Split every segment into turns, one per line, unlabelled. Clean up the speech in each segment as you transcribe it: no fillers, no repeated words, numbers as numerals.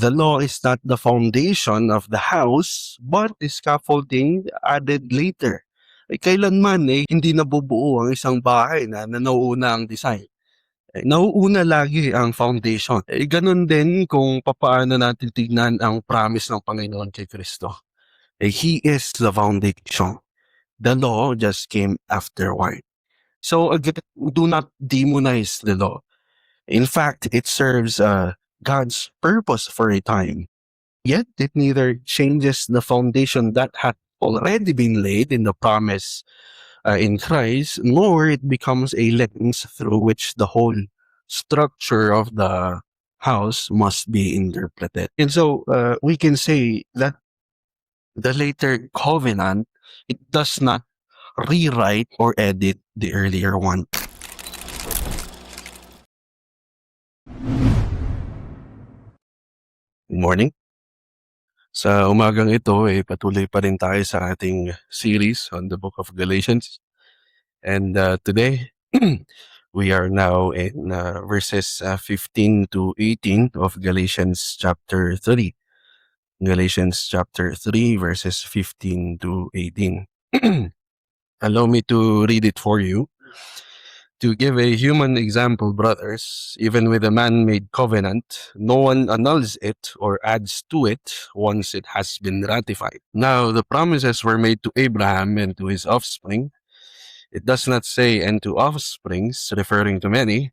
The law is not the foundation of the house, but the scaffolding added later. Kailanman hindi nabubuo ang isang bahay na nauuna ang design. Nauuna lagi ang foundation. Ganun din kung papaano natin tignan ang promise ng Panginoon kay Kristo. He is the foundation. The law just came afterward. So again, do not demonize the law. In fact, it serves God's purpose for a time. Yet it neither changes the foundation that had already been laid in the promise in Christ, nor it becomes a lens through which the whole structure of the house must be interpreted. And so we can say that the later covenant, it does not rewrite or edit the earlier one. Good morning. Sa umagang ito, patuloy pa rin tayo sa ating series on the book of Galatians. And today, we are now in verses 15 to 18 of Galatians chapter 3. Galatians chapter 3, verses 15 to 18. Allow me to read it for you. To give a human example, brothers, even with a man-made covenant, no one annuls it or adds to it once it has been ratified. Now, the promises were made to Abraham and to his offspring. It does not say, and to offsprings, referring to many,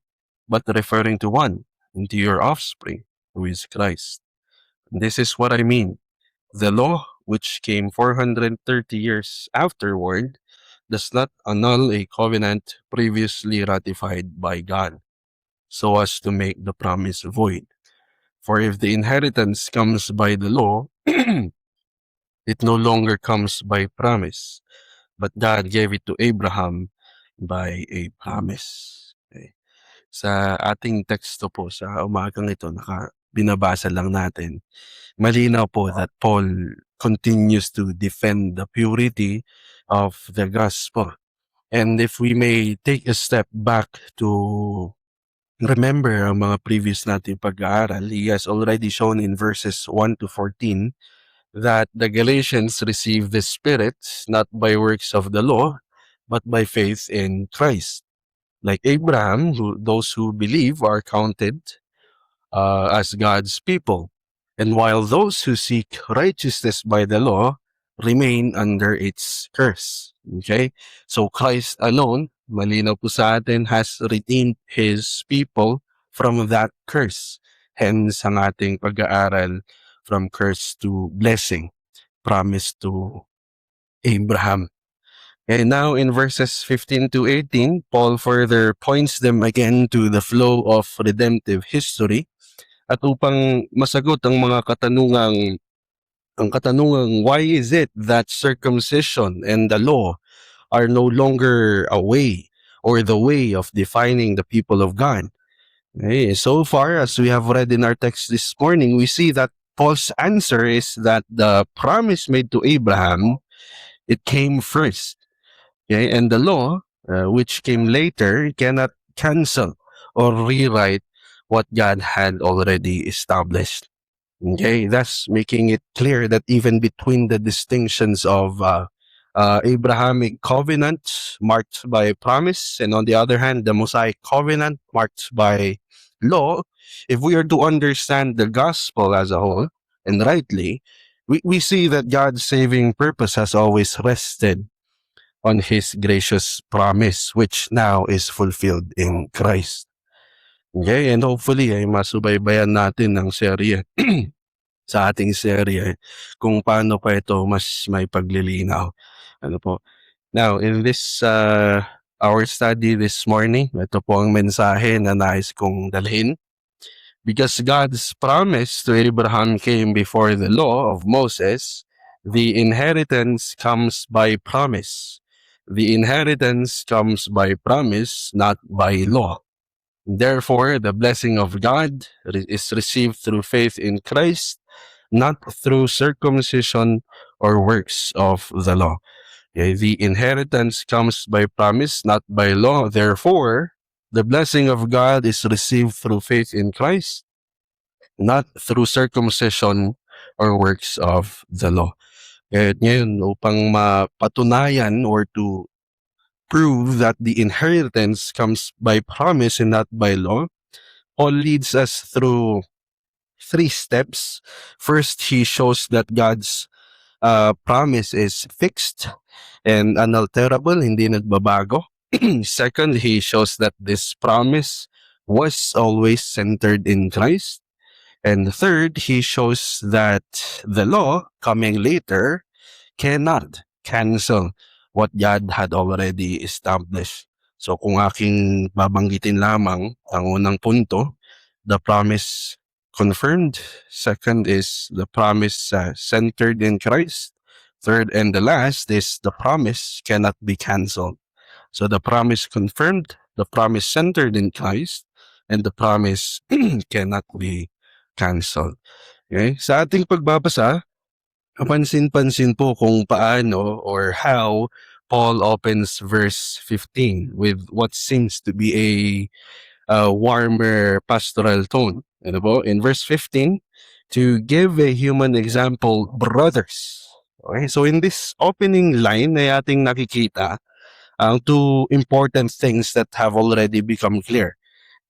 but referring to one, and to your offspring, who is Christ. This is what I mean. The law, which came 430 years afterward, does not annul a covenant previously ratified by God, so as to make the promise void. For if the inheritance comes by the law, it no longer comes by promise, but God gave it to Abraham by a promise. Okay. Sa ating teksto po sa umagang ito, binabasa lang natin, malinaw po that Paul continues to defend the purity of the gospel. And if we may take a step back to remember ang mga previous nating pag-aaral, he has already shown in verses 1 to 14 that the Galatians received the Spirit not by works of the law, but by faith in Christ. Like Abraham, those who believe are counted as God's people. And while those who seek righteousness by the law remain under its curse. Okay? So Christ alone, malinaw po sa atin, has redeemed His people from that curse. Hence ang ating pag-aaral from curse to blessing, promised to Abraham. And now in verses 15 to 18, Paul further points them again to the flow of redemptive history. At upang masagot ang mga katanungang why is it that circumcision and the law are no longer a way or the way of defining the people of God? Okay, so far as we have read in our text this morning, we see that Paul's answer is that the promise made to Abraham, it came first. Okay, and the law, which came later, cannot cancel or rewrite what God had already established. Okay, thus making it clear that even between the distinctions of Abrahamic covenant marked by promise, and on the other hand, the Mosaic covenant marked by law, if we are to understand the gospel as a whole, and rightly, we see that God's saving purpose has always rested on His gracious promise, which now is fulfilled in Christ. Okay, and hopefully ay masubaybayan natin ang serye sa ating serye kung paano pa ito mas may paglilinaw. Ano po? Now, in this our study this morning, ito po ang mensahe na nais kong dalhin. Because God's promise to Abraham came before the law of Moses, the inheritance comes by promise. The inheritance comes by promise, not by law. Therefore, the blessing of God is received through faith in Christ, not through circumcision or works of the law. The inheritance comes by promise, not by law. Therefore, the blessing of God is received through faith in Christ, not through circumcision or works of the law. At ngayon, upang mapatunayan or to prove that the inheritance comes by promise and not by law, Paul leads us through 3 steps. First, he shows that God's promise is fixed and unalterable, hindi nagbabago. Second, he shows that this promise was always centered in Christ. And third, he shows that the law coming later cannot cancel what God had already established. So kung aking babanggitin lamang ang unang punto, the promise confirmed. Second is the promise centered in Christ. Third and the last is the promise cannot be canceled. So the promise confirmed, the promise centered in Christ, and the promise cannot be canceled. Okay? Sa ating pagbabasa, kapansin-pansin po kung paano or how Paul opens verse 15 with what seems to be a warmer pastoral tone. Ano po? In verse 15, to give a human example, brothers. Okay, so in this opening line ay ating nakikita ang 2 important things that have already become clear.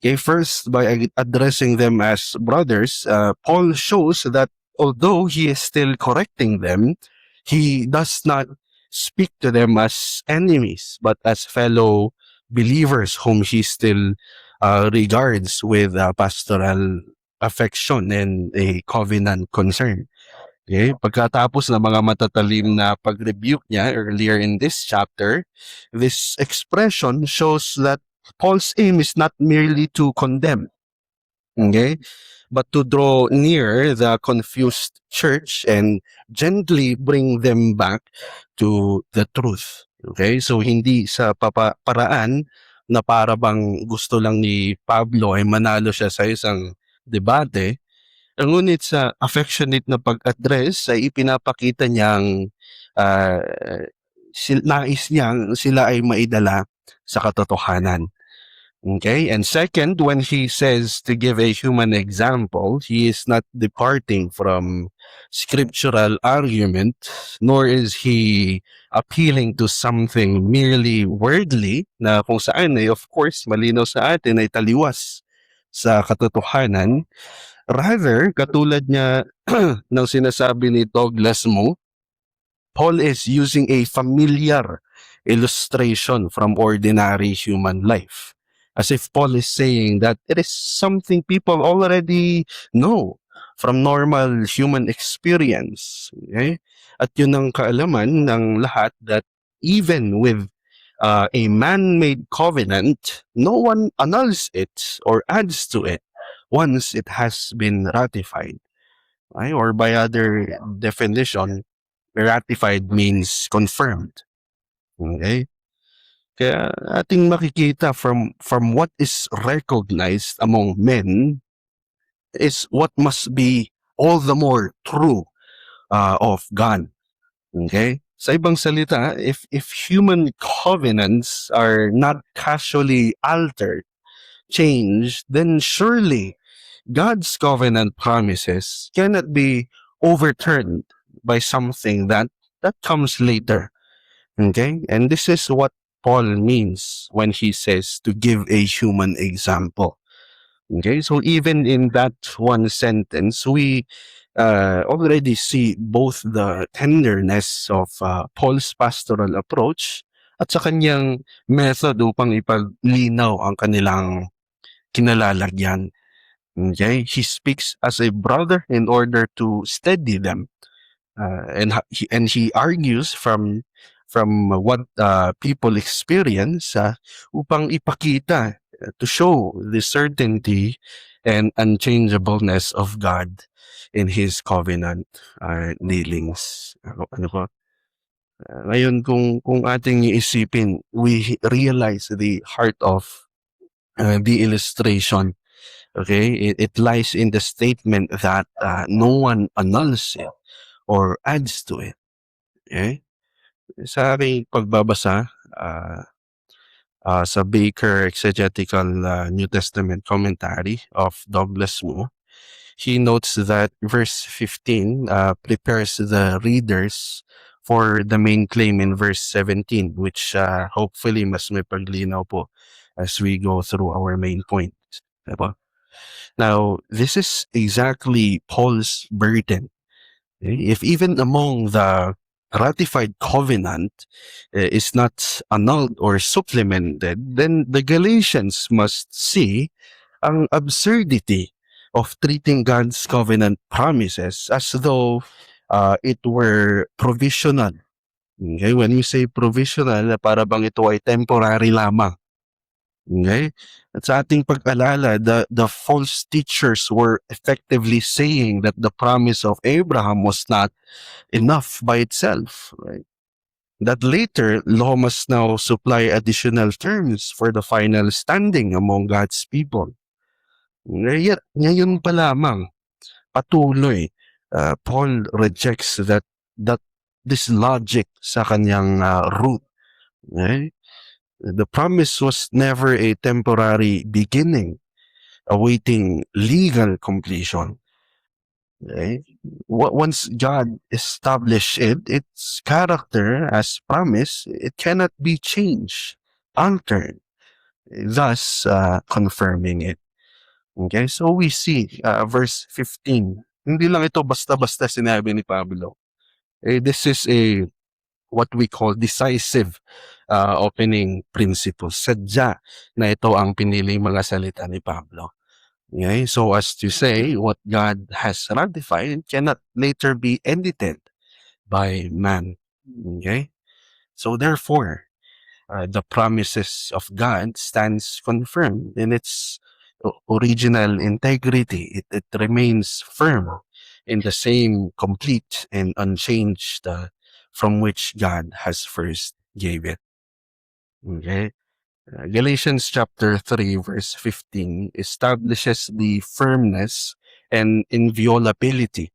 Okay, first, by addressing them as brothers, Paul shows that although he is still correcting them, he does not speak to them as enemies, but as fellow believers whom he still regards with pastoral affection and a covenant concern. Okay, pagkatapos ng mga matatalim na pag-rebuke niya earlier in this chapter, this expression shows that Paul's aim is not merely to condemn, okay, but to draw near the confused church and gently bring them back to the truth. Okay, so hindi sa paraan na para bang gusto lang ni Pablo ay manalo siya sa isang debate, ngunit sa affectionate na pag-address ay ipinapakita niyang uh, nais niyang sila ay maidala sa katotohanan. Okay, and second, when he says to give a human example, he is not departing from scriptural argument, nor is he appealing to something merely worldly, na kung saan ay of course malinaw sa atin ay taliwas sa katotohanan. Rather, katulad niya ng sinasabi ni Douglas Moo, Paul is using a familiar illustration from ordinary human life. As if Paul is saying that it is something people already know from normal human experience. Okay? At yun ang kaalaman ng lahat that even with a man-made covenant, no one annuls it or adds to it once it has been ratified. Okay? Or by other definition, ratified means confirmed. Okay? Kaya ating makikita from what is recognized among men is what must be all the more true of God. Okay? Sa ibang salita, if human covenants are not casually altered, changed, then surely God's covenant promises cannot be overturned by something that comes later. Okay? And this is what Paul means when he says to give a human example. Okay? So even in that one sentence, we already see both the tenderness of Paul's pastoral approach at sa kanyang method upang ipaglinaw ang kanilang kinalalagyan. Okay? He speaks as a brother in order to steady them. And he argues from what people experience upang ipakita, to show the certainty and unchangeableness of God in His covenant dealings. Ano po? Ngayon kung ating iisipin, we realize the heart of the illustration. Okay, it lies in the statement that no one annuls it or adds to it. Okay? Sa aking pagbabasa sa Baker Exegetical New Testament Commentary of Douglas Moo, he notes that verse 15 prepares the readers for the main claim in verse 17, which hopefully mas may paglinaw po as we go through our main point. Diba? Now, this is exactly Paul's burden. If even among the ratified covenant is not annulled or supplemented, then the Galatians must see ang absurdity of treating God's covenant promises as though it were provisional. Okay? When you say provisional, para bang ito ay temporary lamang. Okay? At sa ating pag-alala, the false teachers were effectively saying that the promise of Abraham was not enough by itself. Right? That later, law must now supply additional terms for the final standing among God's people. Ngayon pa lamang, patuloy, Paul rejects that this logic sa kanyang root. Okay? The promise was never a temporary beginning, awaiting legal completion. Okay? Once God established its character as promise, it cannot be changed, altered, thus confirming it. Okay, so we see verse 15. Hindi lang ito basta-basta sinabi ni Pablo. This is what we call decisive opening principle. Sadya na ito ang pinili mga salita ni Pablo. Okay, so as to say, what God has ratified cannot later be edited by man. Okay, so therefore, the promises of God stands confirmed in its original integrity. It remains firm in the same complete and unchanged from which God has first gave it. Okay. Galatians chapter 3 verse 15 establishes the firmness and inviolability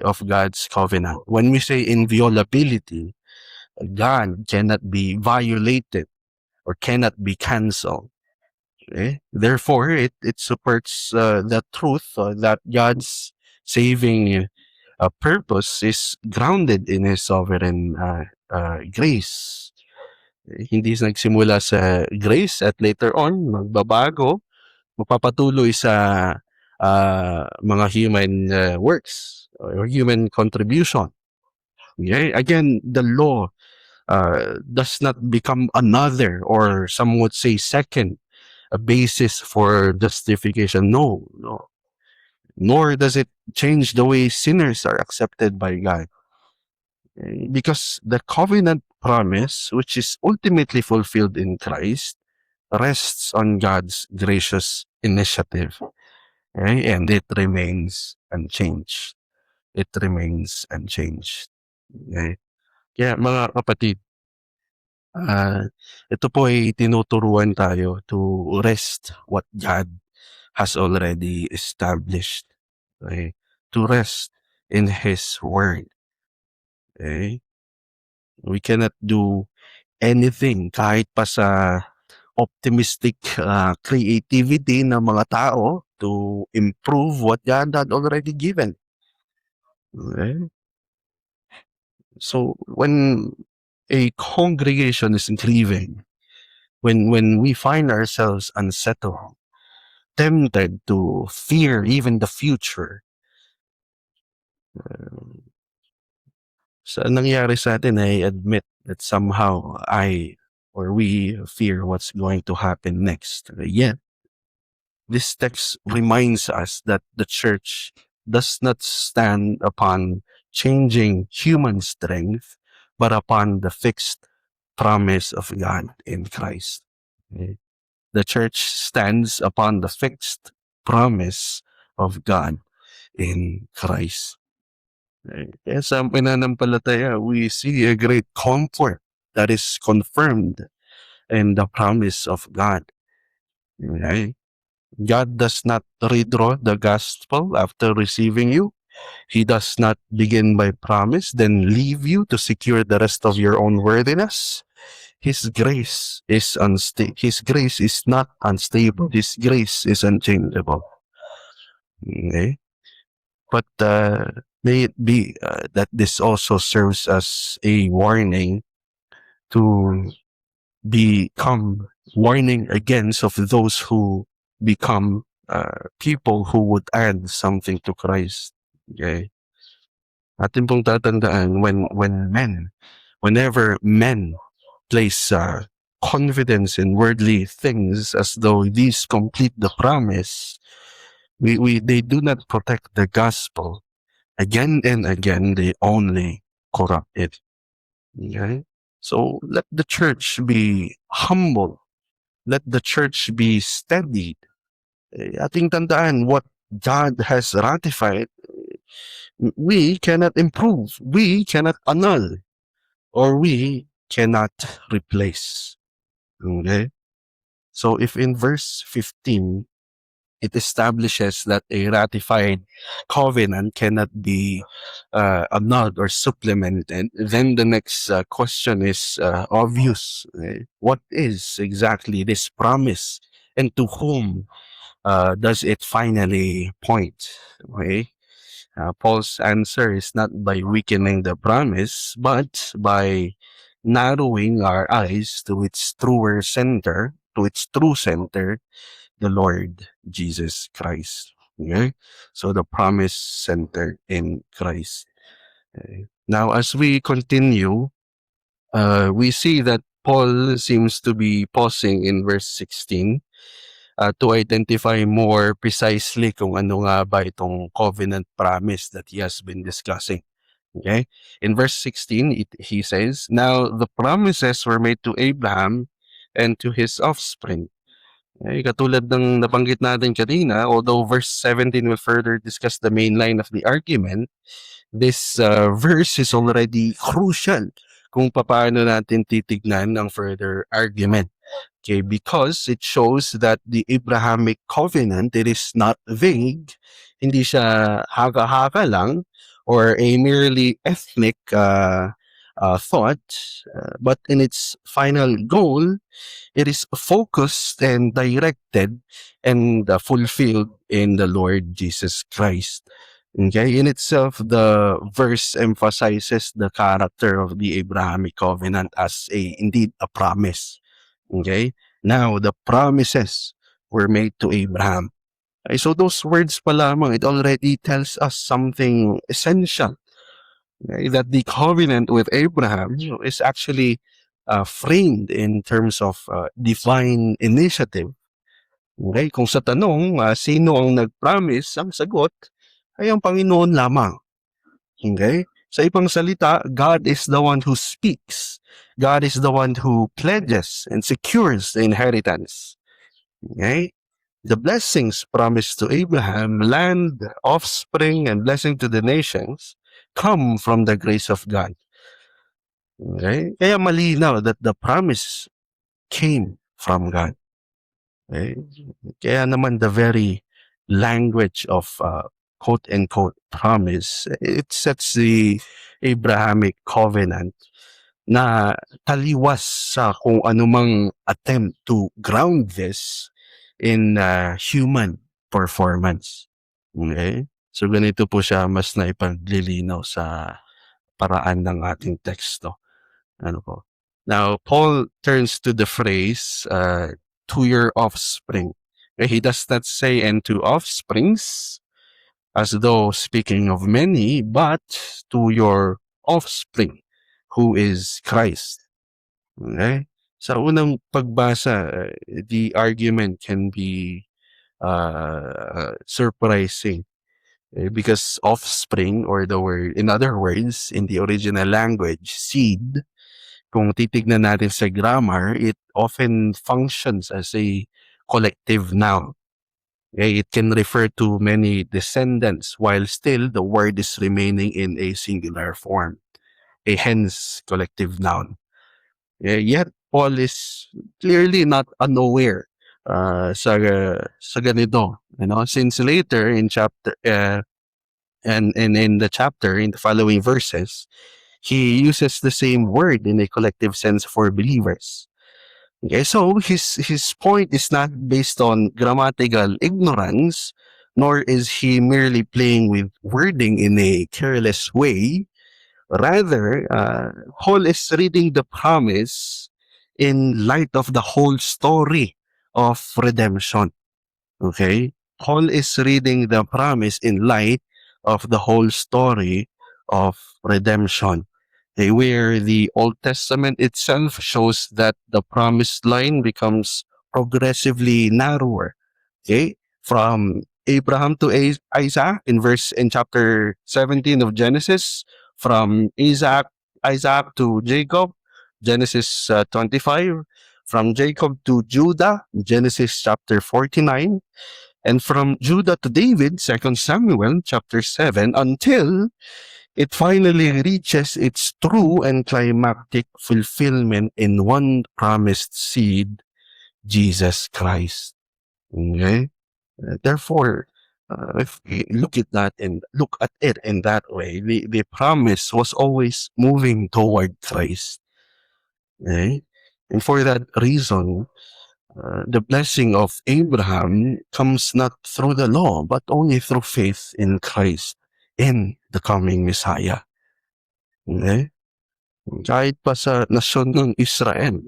of God's covenant. When we say inviolability, God cannot be violated or cannot be canceled. Okay? Therefore, it supports the truth that God's saving purpose is grounded in His sovereign grace. Hindi nagsimula sa grace at later on, magbabago, mapapatuloy sa mga human works or human contribution. Okay? Again, the law does not become another, or some would say second, a basis for justification. No. Nor does it change the way sinners are accepted by God. Because the covenant promise, which is ultimately fulfilled in Christ, rests on God's gracious initiative. Okay? And it remains unchanged. It remains unchanged. Okay? Kaya mga kapatid, ito po ay tinuturuan tayo to rest what God has already established. Okay? To rest in His Word. Okay? We cannot do anything kahit pa sa optimistic creativity ng mga tao to improve what God had already given. Okay? So when a congregation is grieving, when we find ourselves unsettled, tempted to fear even the future, sa nangyari sa atin, I admit that somehow we fear what's going to happen next. Yet, this text reminds us that the church does not stand upon changing human strength, but upon the fixed promise of God in Christ. Okay? The church stands upon the fixed promise of God in Christ. Kaya sa pananampalataya, we see a great comfort that is confirmed in the promise of God. Okay? God does not redraw the gospel after receiving you. He does not begin by promise, then leave you to secure the rest of your own worthiness. His grace is His grace is not unstable. His grace is unchangeable. Okay? But may it be that this also serves as a warning to become warning against of those who become people who would add something to Christ. Okay? Atin pong tatandaan whenever men place confidence in worldly things as though these complete the promise, they do not protect the gospel. Again and again, they only corrupt it. Okay? So let the church be humble. Let the church be steady. Ating tandaan what God has ratified, we cannot improve, we cannot annul, or we cannot replace. Okay? So if in verse 15, it establishes that a ratified covenant cannot be annulled or supplemented, then the next question is obvious. What is exactly this promise and to whom does it finally point? Okay? Paul's answer is not by weakening the promise, but by narrowing our eyes to its truer center, to its true center, the Lord Jesus Christ. Okay? So the promise centered in Christ. Okay. Now, as we continue, we see that Paul seems to be pausing in verse 16 to identify more precisely kung ano nga ba itong covenant promise that he has been discussing. Okay? In verse 16, he says, "Now the promises were made to Abraham and to his offspring." Katulad ng nabanggit natin kanina, although verse 17 will further discuss the main line of the argument, this verse is already crucial kung paano natin titignan ang further argument. Okay, because it shows that the Abrahamic covenant, it is not vague, hindi siya haka-haka lang, or a merely ethnic thought, but in its final goal, it is focused and directed and fulfilled in the Lord Jesus Christ. Okay, in itself, the verse emphasizes the character of the Abrahamic covenant as indeed a promise. Okay, now the promises were made to Abraham. Okay, so those words pa lamang, it already tells us something essential. Okay, that the covenant with Abraham is actually framed in terms of divine initiative. Okay, kung sa tanong, sino ang nag-promise, ang sagot ay ang Panginoon lamang. Okay? Sa ibang salita, God is the one who speaks. God is the one who pledges and secures the inheritance. Okay? The blessings promised to Abraham, land, offspring, and blessing to the nations, come from the grace of God. Okay? Kaya malinaw that the promise came from God. Okay? Kaya naman the very language of quote-unquote promise, it sets the Abrahamic covenant na taliwas sa kung anumang attempt to ground this in human performance. Okay? So ganito po siya mas naipaglilinaw sa paraan ng ating teksto. Ano po? Now, Paul turns to the phrase, to your offspring. He does not say, and to offsprings, as though speaking of many, but to your offspring, who is Christ. Okay? Sa unang pagbasa, the argument can be surprising. Because offspring, or the word, in other words, in the original language, seed, kung titignan natin sa grammar, it often functions as a collective noun. Okay? It can refer to many descendants while still the word is remaining in a singular form, a hence collective noun. Yet Paul is clearly not unaware sa ganito, since later in chapter and in the chapter, in the following verses, he uses the same word in a collective sense for believers. Okay, so his point is not based on grammatical ignorance, nor is he merely playing with wording in a careless way. Rather, Paul is reading the promise in light of the whole story of redemption. Okay? Paul is reading the promise in light of the whole story of redemption. Okay, where the Old Testament itself shows that the promised line becomes progressively narrower. Okay? From Abraham to Isaac in chapter 17 of Genesis, from Isaac to Jacob, Genesis 25, from Jacob to Judah, Genesis chapter 49, and from Judah to David, 2 Samuel chapter 7, until it finally reaches its true and climactic fulfillment in one promised seed, Jesus Christ. Okay? Therefore, if we look at it in that way, the promise was always moving toward Christ. Okay? And for that reason, the blessing of Abraham comes not through the law, but only through faith in Christ, in the coming Messiah. Okay? Kahit pa sa nasyon ng Israel,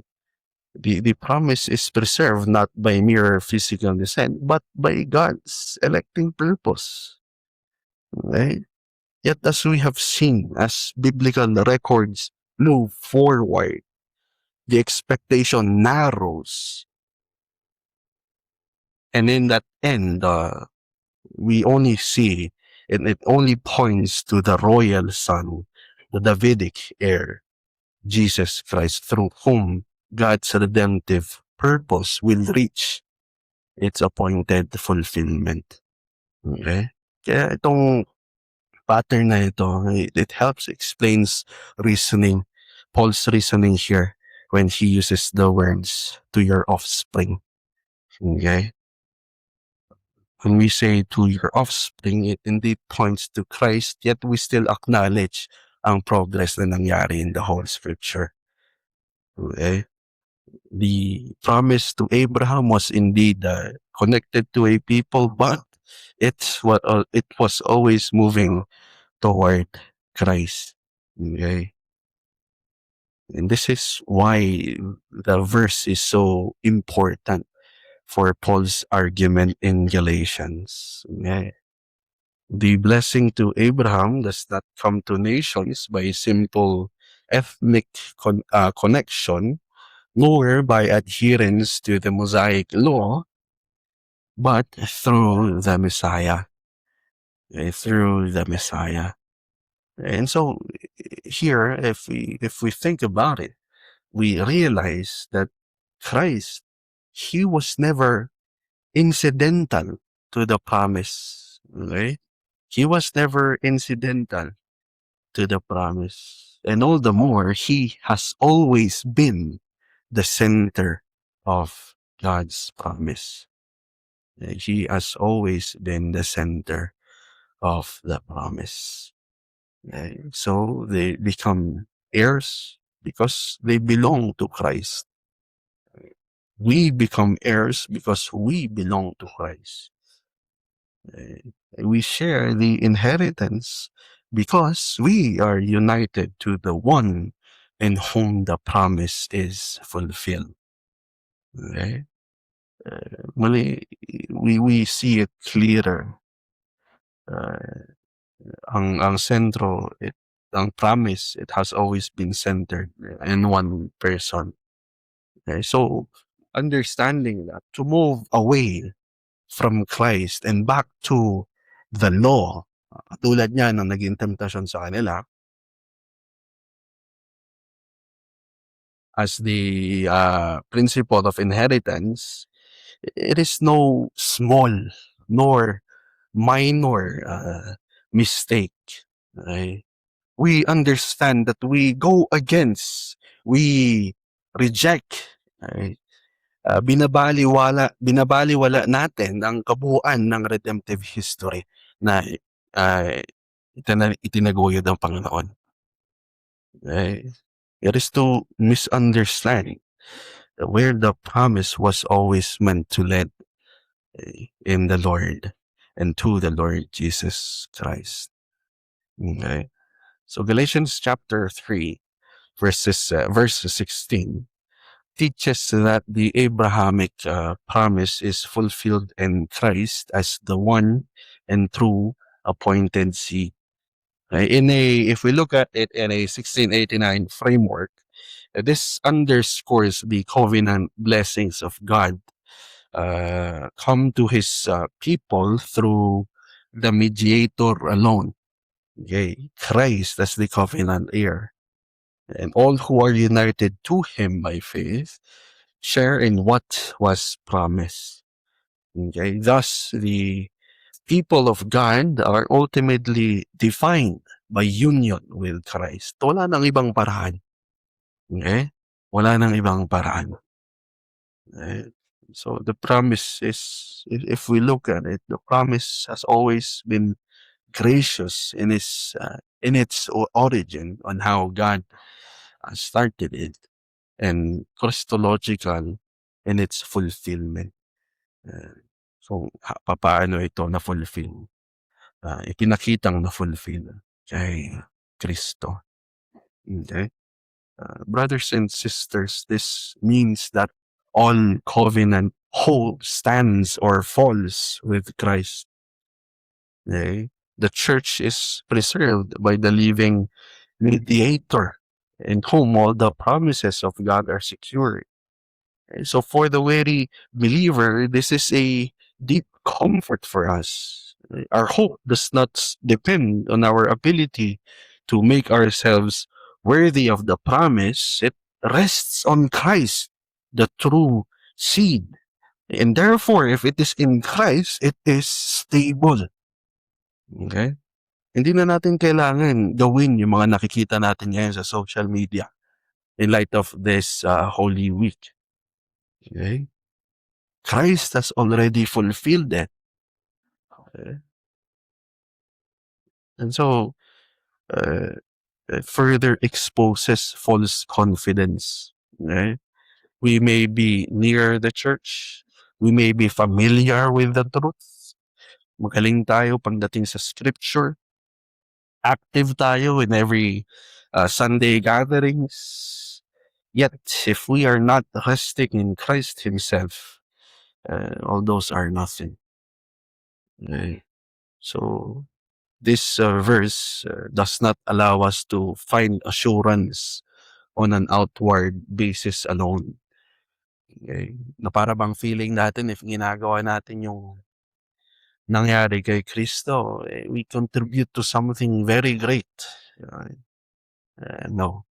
the promise is preserved not by mere physical descent, but by God's electing purpose. Okay? Yet as we have seen, as biblical records move forward, the expectation narrows. And in that end, we only see, and it only points to the royal son, the Davidic heir, Jesus Christ, through whom God's redemptive purpose will reach its appointed fulfillment. Okay? Kaya itong pattern na ito, it helps explains reasoning, Paul's reasoning here when he uses the words, to your offspring. Okay? When we say to your offspring, it indeed points to Christ, yet we still acknowledge ang progress na nangyari in the whole scripture. Okay? The promise to Abraham was indeed connected to a people, but it was always moving toward Christ. Okay? And this is why the verse is so important for Paul's argument in Galatians. Okay? The blessing to Abraham does not come to nations by simple ethnic connection, nor by adherence to the Mosaic law, but through the Messiah. Through the Messiah. And so here, if we think about it, we realize that Christ, he was never incidental to the promise. Okay? He was never incidental to the promise. And all the more, he has always been the center of God's promise. He has always been the center of the promise. So they become heirs because they belong to Christ. We become heirs because we belong to Christ. We share the inheritance because we are united to the one in whom the promise is fulfilled. Okay? Muli, we see it clearer. Ang sentro, ang promise, it has always been centered in one person. Okay? So, understanding that, to move away from Christ and back to the law, tulad niya ng naging temptasyon sa kanila, as the principle of inheritance, it is no small nor minor mistake. Okay? We understand that we go against, we reject, okay? Binabaliwala natin ang kabuuan ng redemptive history na itinaguyod ng Panginoon. Okay? It is to misunderstand where the promise was always meant to lead in the Lord. and to the Lord Jesus Christ. Okay. So Galatians chapter 3, verse 16 teaches that the Abrahamic promise is fulfilled in Christ as the one and true appointed seed. If we look at it in a 1689 framework, this underscores the covenant blessings of God come to his people through the mediator alone. Okay, Christ as the covenant heir. And all who are united to him by faith share in what was promised. Okay, thus the people of God are ultimately defined by union with Christ. Wala nang ibang paraan. Okay? Wala nang ibang paraan. Okay? So the promise is, if we look at it, the promise has always been gracious in its origin on how God started it, and Christological in its fulfillment. So papaano ito na-fulfill? Ipinakitang na-fulfill kay Kristo. Okay? Brothers and sisters, this means that all covenant hope stands or falls with Christ. Okay? The church is preserved by the living mediator in whom all the promises of God are secured. So for the very believer, this is a deep comfort for us. Our hope does not depend on our ability to make ourselves worthy of the promise. It rests on Christ, the true seed. And therefore, if it is in Christ, it is stable. Okay? Hindi na natin kailangan gawin yung mga nakikita natin ngayon sa social media in light of this Holy Week. Okay? Christ has already fulfilled it. Okay? And so, it further exposes false confidence. Okay? We may be near the church. We may be familiar with the truth. Magaling tayo pagdating sa scripture. Active tayo in every Sunday gatherings. Yet, if we are not resting in Christ Himself, all those are nothing. Okay? So, this verse does not allow us to find assurance on an outward basis alone. Okay? Na para bang feeling natin if ginagawa natin yung nangyari kay Kristo, we contribute to something very great. No.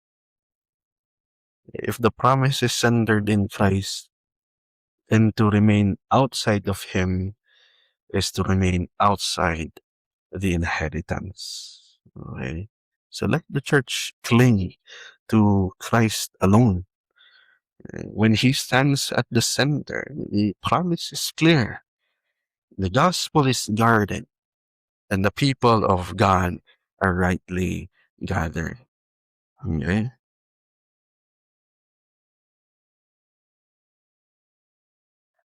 If the promise is centered in Christ, then to remain outside of Him is to remain outside the inheritance. Okay? So let the church cling to Christ alone. When He stands at the center, the promise is clear. The gospel is guarded, and the people of God are rightly gathered. Okay?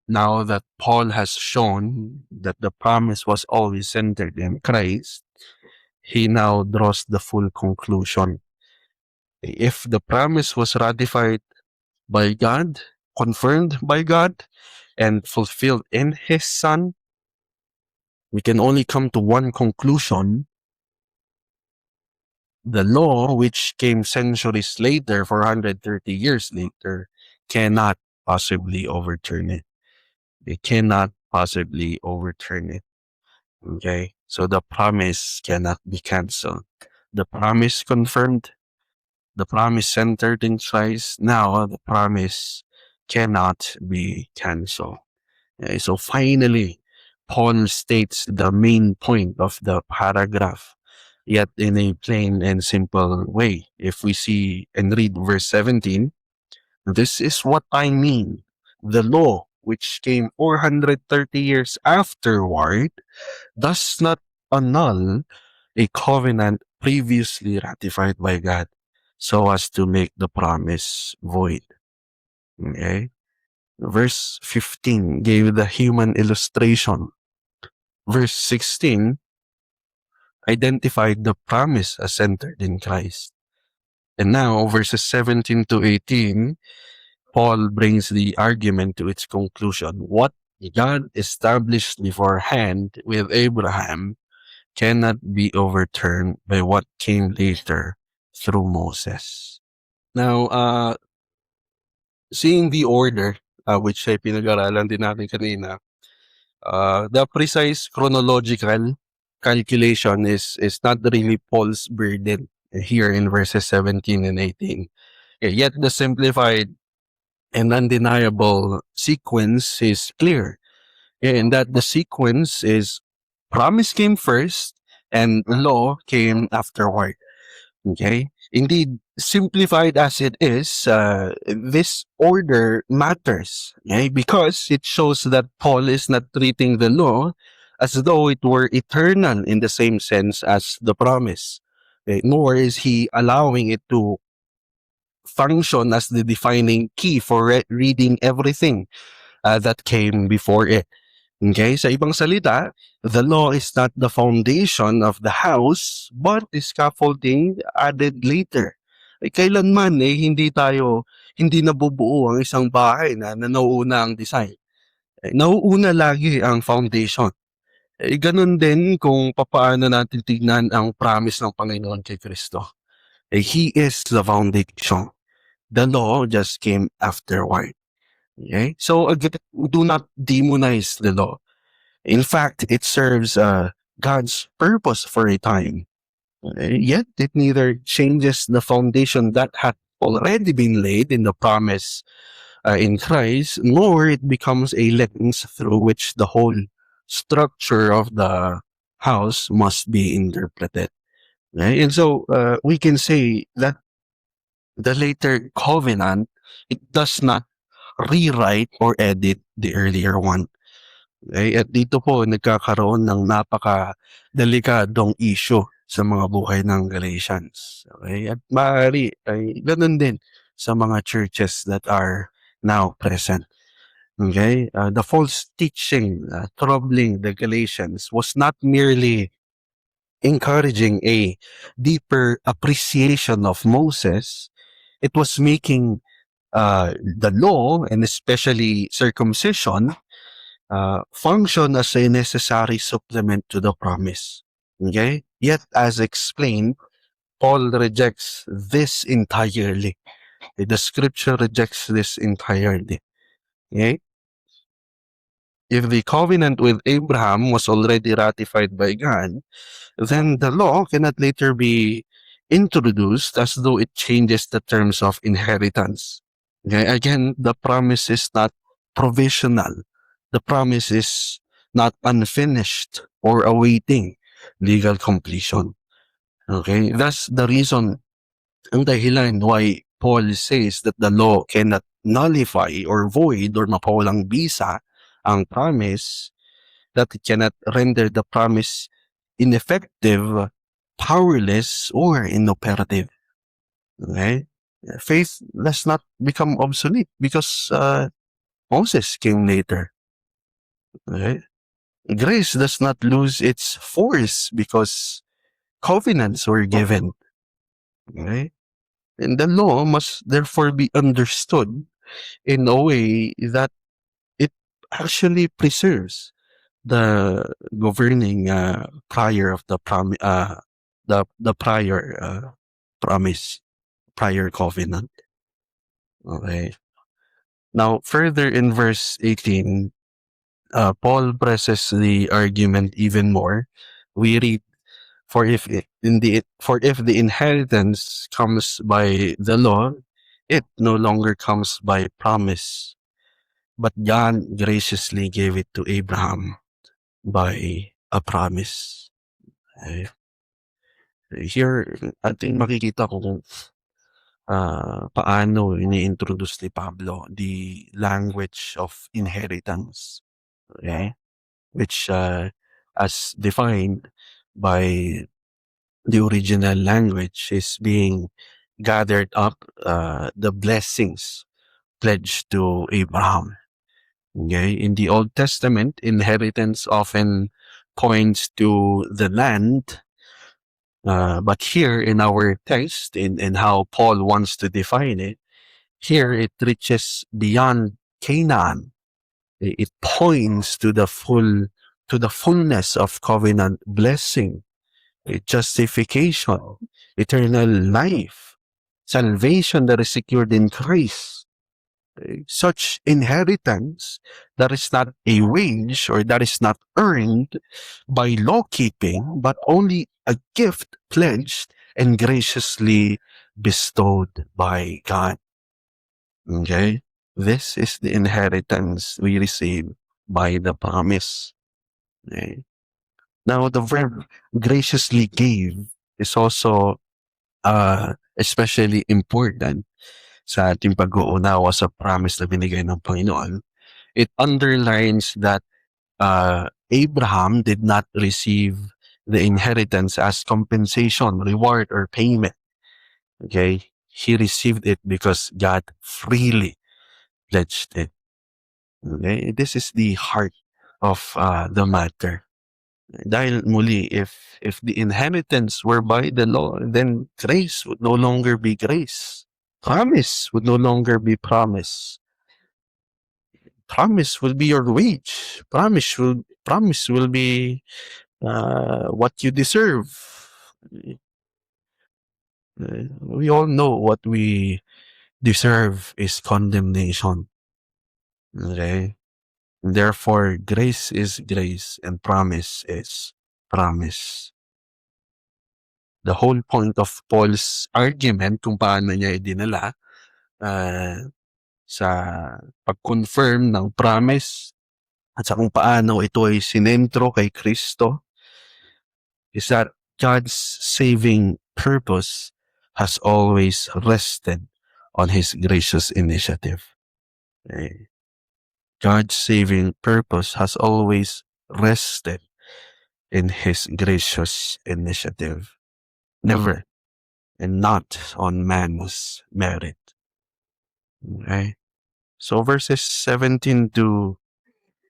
Now that Paul has shown that the promise was always centered in Christ, he now draws the full conclusion. If the promise was ratified by God, confirmed by God, and fulfilled in His Son, we can only come to one conclusion. The law, which came centuries later, 430 years later, cannot possibly overturn it. It cannot possibly overturn it. Okay? So the promise cannot be canceled. The promise confirmed, the promise centered in Christ. Now the promise cannot be canceled. Okay? So finally, Paul states the main point of the paragraph, yet in a plain and simple way. If we see and read verse 17, this is what I mean. The law, which came 430 years afterward, does not annul a covenant previously ratified by God so as to make the promise void. Okay? Verse 15 gave the human illustration. verse 16 identified the promise as centered in Christ. And now, verses 17 to 18, Paul brings the argument to its conclusion. What God established beforehand with Abraham cannot be overturned by what came later through Moses. Now, seeing the order, which ay pinag-aralan din natin kanina, the precise chronological calculation is not really Paul's burden here in verses 17 and 18. Yet the simplified and undeniable sequence is clear. And that the sequence is promise came first and law came afterward. Okay? Indeed, simplified as it is, this order matters, okay? Because it shows that Paul is not treating the law as though it were eternal in the same sense as the promise, okay? Nor is he allowing it to function as the defining key for reading everything that came before it. Okay, sa ibang salita, the law is not the foundation of the house, but the scaffolding added later. Kailanman hindi nabubuo ang isang bahay na nauuna ang design. Nauuna lagi ang foundation. Ganun din kung papaano natin tignan ang promise ng Panginoon kay Kristo. He is the foundation. The law just came afterward. Okay? So again, do not demonize the law. In fact, it serves God's purpose for a time. Yet it neither changes the foundation that had already been laid in the promise in Christ, nor it becomes a lens through which the whole structure of the house must be interpreted. Okay? And so we can say that the later covenant, it does not rewrite or edit the earlier one. Okay? At dito po nagkakaroon ng napaka-delikadong issue sa mga buhay ng Galatians. Okay? At maaari ay ganun din sa mga churches that are now present. Okay? The false teaching troubling the Galatians was not merely encouraging a deeper appreciation of Moses, it was making the law, and especially circumcision, function as a necessary supplement to the promise. Okay? Yet, as explained, Paul rejects this entirely. The scripture rejects this entirely. Okay? If the covenant with Abraham was already ratified by God, then the law cannot later be introduced as though it changes the terms of inheritance. Okay? Again, the promise is not provisional. The promise is not unfinished or awaiting legal completion. Okay? That's the reason, ang dahilan why Paul says that the law cannot nullify or void or mapawalang bisa ang promise, that it cannot render the promise ineffective, powerless, or inoperative. Okay? Faith does not become obsolete because Moses came later. Okay? Grace does not lose its force because covenants were given. Okay? And the law must therefore be understood in a way that it actually preserves the governing prior of the prior promise, prior covenant. Okay. Now, further in verse 18, Paul presses the argument even more. We read, for if the inheritance comes by the law, it no longer comes by promise, but God graciously gave it to Abraham by a promise. Okay. Here, ating makikita kung paano ini-introduce ni Pablo the language of inheritance. Okay? Which, as defined by the original language, is being gathered up the blessings pledged to Abraham. Okay? In the Old Testament, inheritance often points to the land. But here in our text, in how Paul wants to define it, here it reaches beyond Canaan. It points to the fullness of covenant blessing, justification, eternal life, salvation that is secured in Christ. Such inheritance that is not a wage or that is not earned by law keeping, but only a gift pledged and graciously bestowed by God. Okay? This is the inheritance we receive by the promise. Okay? Now, the verb graciously gave is also especially important sa ating pag-uunawa sa promise na binigay ng Panginoon. It underlines that Abraham did not receive the inheritance as compensation, reward, or payment. Okay? He received it because God freely pledged it. Okay? This is the heart of the matter. Dahil muli, if the inheritance were by the law, then grace would no longer be grace. Promise would no longer be promise. Promise will be your wage. Promise will be what you deserve. We all know what we deserve is condemnation. Okay? Therefore, grace is grace and promise is promise. The whole point of Paul's argument kung paano niya idinala sa pag-confirm ng promise at sa kung paano ito ay sinentro kay Kristo is that God's saving purpose has always rested on His gracious initiative. Okay? God's saving purpose has always rested in His gracious initiative. Never. And not on man's merit. Okay? So verses 17 to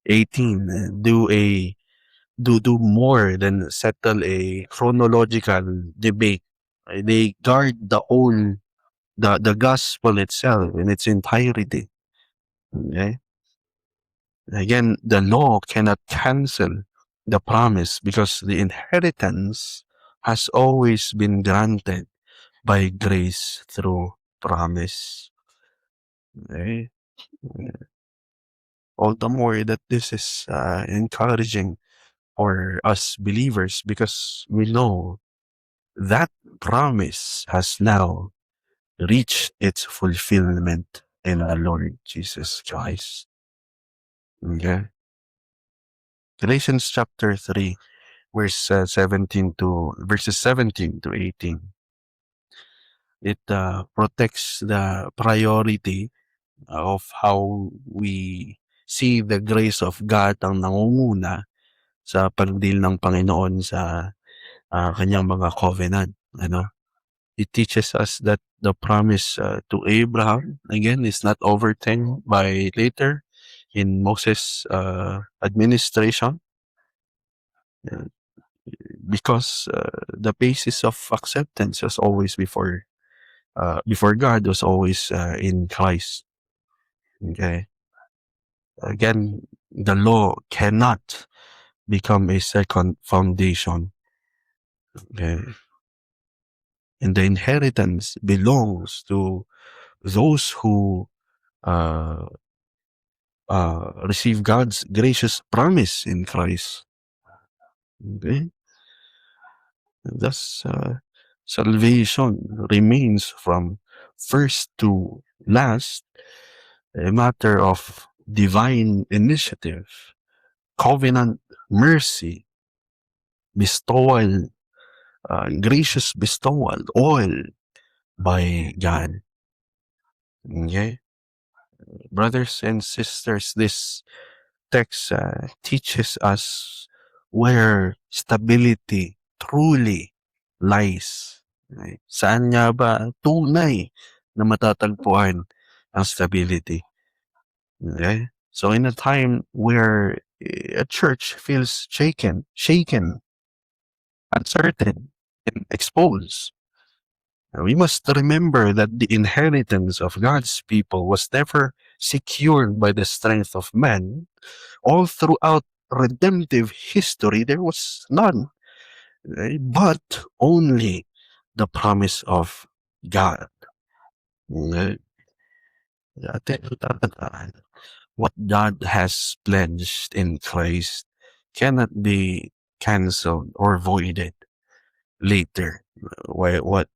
18 do more than settle a chronological debate. They guard the gospel itself in its entirety. Okay? Again, the law cannot cancel the promise because the inheritance has always been granted by grace through promise. Okay? All the more that this is encouraging for us believers because we know that promise has now reached its fulfillment in the Lord Jesus Christ. Okay? Galatians chapter 3, verses 17 to 18. It protects the priority of how we see the grace of God ang nangunguna sa pagdeal ng Panginoon sa kanyang mga covenant. It teaches us that the promise to Abraham, again, is not overturned by later in Moses' administration because the basis of acceptance was always before God was always in Christ. Okay. Again, the law cannot become a second foundation. Okay. And the inheritance belongs to those who receive God's gracious promise in Christ. Okay? Thus, salvation remains from first to last a matter of divine initiative, covenant mercy, bestowal, gracious bestowal, all by God. Okay? Brothers and sisters, this text teaches us where stability truly lies. Okay? Saan nga ba tunay na matatagpuan ang stability? Okay? So in a time where a church feels shaken, uncertain, and exposed. We must remember that the inheritance of God's people was never secured by the strength of man. All throughout redemptive history, there was none, but only the promise of God. Eh, tatandaan, what God has pledged in Christ cannot be canceled or voided later. What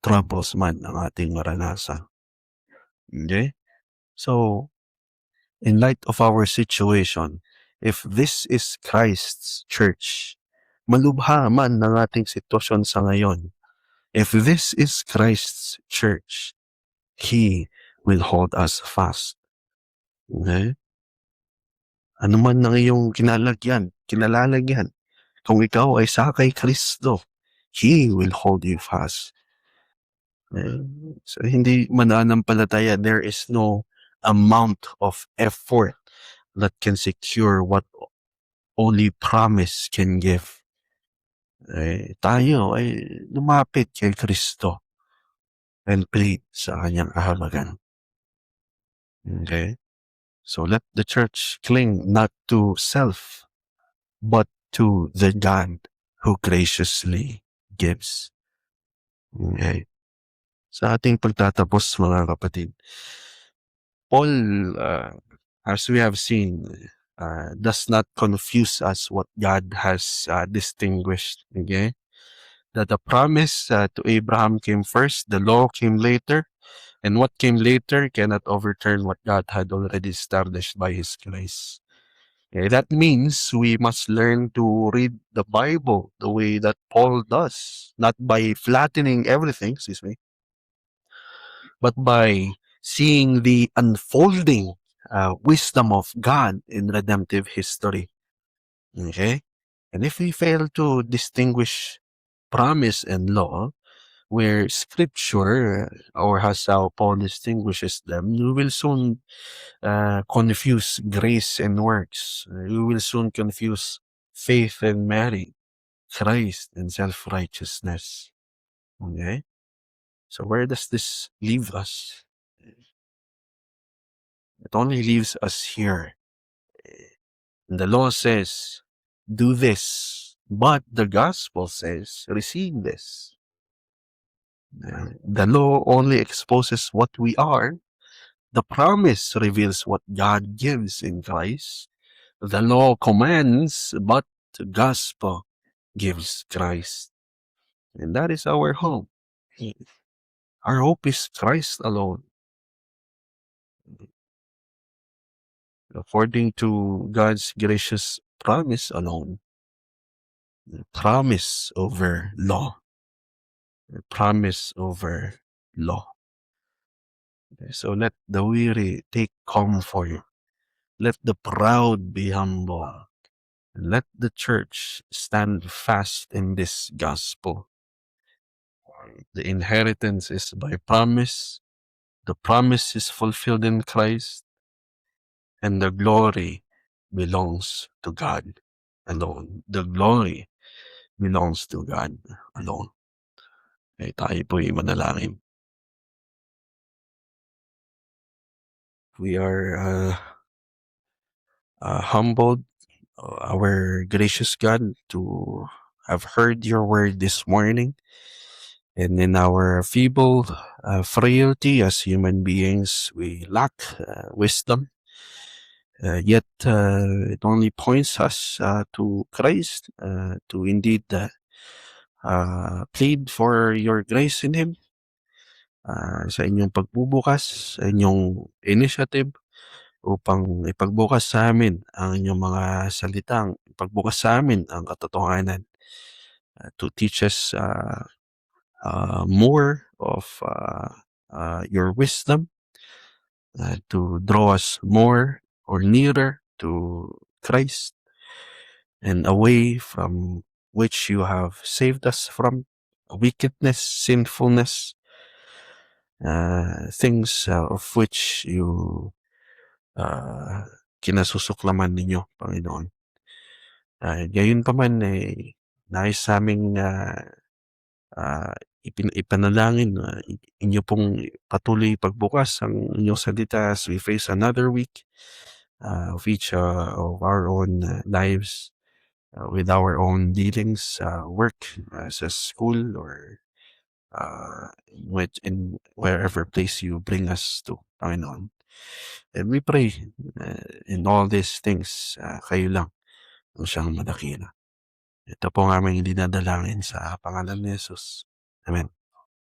troubles man ang ating maranasan. Okay? So, in light of our situation, if this is Christ's church, malubha man ng ating sitwasyon sa ngayon, if this is Christ's church, He will hold us fast. Okay? Ano man ang iyong kinalalagyan, kung ikaw ay sakay Kristo, He will hold you fast. Eh, so hindi mananampalataya, there is no amount of effort that can secure what only promise can give. Tayo ay lumapit kay Kristo and plead sa kanyang kahabagan. Okay? So let the church cling not to self, but to the God who graciously gives. Okay? Sa ating pagtatapos, mga kapatid, Paul, as we have seen, does not confuse us what God has distinguished. Okay? That the promise to Abraham came first, the law came later, and what came later cannot overturn what God had already established by His grace. Okay? That means we must learn to read the Bible the way that Paul does, not by flattening everything, but by seeing the unfolding wisdom of God in redemptive history. Okay? And if we fail to distinguish promise and law, where scripture, or as how Paul distinguishes them, we will soon confuse grace and works. We will soon confuse faith and merit, Christ and self-righteousness. Okay? So where does this leave us? It only leaves us here. The law says, do this, but the gospel says, receive this. The law only exposes what we are. The promise reveals what God gives in Christ. The law commands, but the gospel gives Christ. And that is our hope. Our hope is Christ alone. According to God's gracious promise alone. Promise over law. Promise over law. So let the weary take comfort. Let the proud be humble. Let the church stand fast in this gospel. The inheritance is by promise. The promise is fulfilled in Christ. And the glory belongs to God alone. The glory belongs to God alone. Tayo po'y manalangin. We are humbled, our gracious God, to have heard your word this morning. And in our feeble frailty as human beings, we lack wisdom. Yet it only points us to Christ, to indeed plead for your grace in Him, sa inyong pagbubukas, sa inyong initiative, upang ipagbukas sa amin ang inyong mga salitang, ipagbukas sa amin ang katotohanan, to teach us more of your wisdom, to draw us more or nearer to Christ and away from which you have saved us from wickedness, sinfulness, things of which you kinasusuklaman ninyo, Panginoon. Gayunpaman, nais naming, ah, ipanalangin na inyo pong patuloy pagbukas ang inyong salita as we face another week, of each, of our own, lives, with our own dealings, work, sa school or, in wherever place you bring us to, Panginoon. And we pray, in all these things, kayo lang ang siyang madakila. Ito po ang aming dinadalangin sa pangalan ni Jesus. Amen.